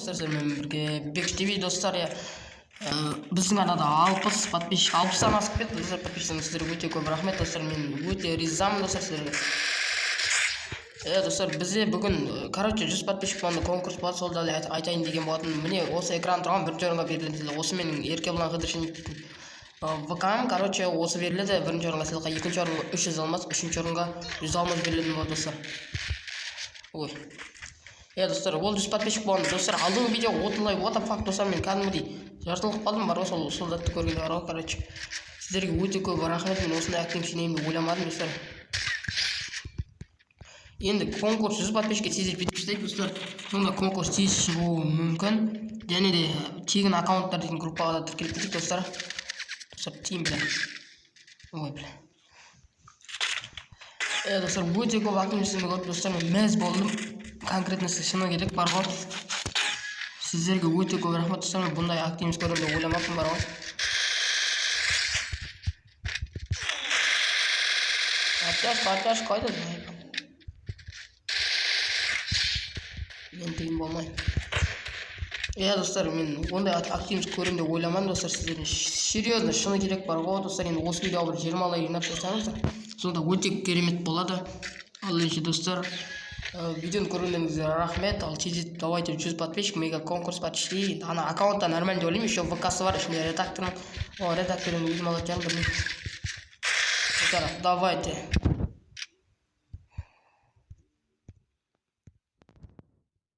достар, сіздермен бірге Бекш ТВ достар. Біздің арнада 60 подписчик 60-дан асып кетті достар. Подписчиктеріңізге сіздерге өте көп рахмет достар. Мен өте ризамын достар сіздерге. Достар, бізде бүгін, короче, 100 подписчик болғанда конкурс болады, сол да айтайын деген болатын. Міне осы экран тұрған бірінші орынға беріледі. Осы менің Еркебұлан Қыдыршин ВК-м, короче, осы беріледі. Бірінші орынға сыйлыққа, екінші орынға 300 алмас, үшінші орынға 100 алмас берілетін болады достар. Ой. Достар, ол 100 подписчик болған достар. Алдыңғы видео отылай, what the fuck достар, мен кәдімгідей жартылық қалдым бар ғой, сол затты көргенде бар ғой, короче. Сіздерге өте көп рахмет, мен осындай актив шинеймін деп ойламадым достар. Енді конкурс 100 подписчикке тез бітіп істейді достар. Сонда конкурс тез шығуы мүмкін. Және де тегін аккаунттар деген группаға да тіркеліп кетейік достар. Достар, тиім бля. Ой бля. Достар, өте көп актив көріп достар, мен мәз болдым. Конкретно шыны керек бар ғой. Сіздерге өте көп рахмет достар, мен бұндай активность көремін деп ойламаппын бар ғой. Атяш қайда? Мен тегін болмайын. Достар, мен ондай активность көремін деп ойламадым достар, сіздерге серьезно шыны керек бар ғой достар. Енді осы видео бір 20 лайк жинап қойсаңыздар, сонда өте керемет болады. Ал енді достар, видеоны көргендеріңізге рахмет. Ал тез давайте 100 подписчик, мега конкурс почти. Ана аккаунтта нормально деп ойлаймын, еще ВК-сы бар, ішінде редакторым. Редакторым өзім алатын білмеймін. Давайте.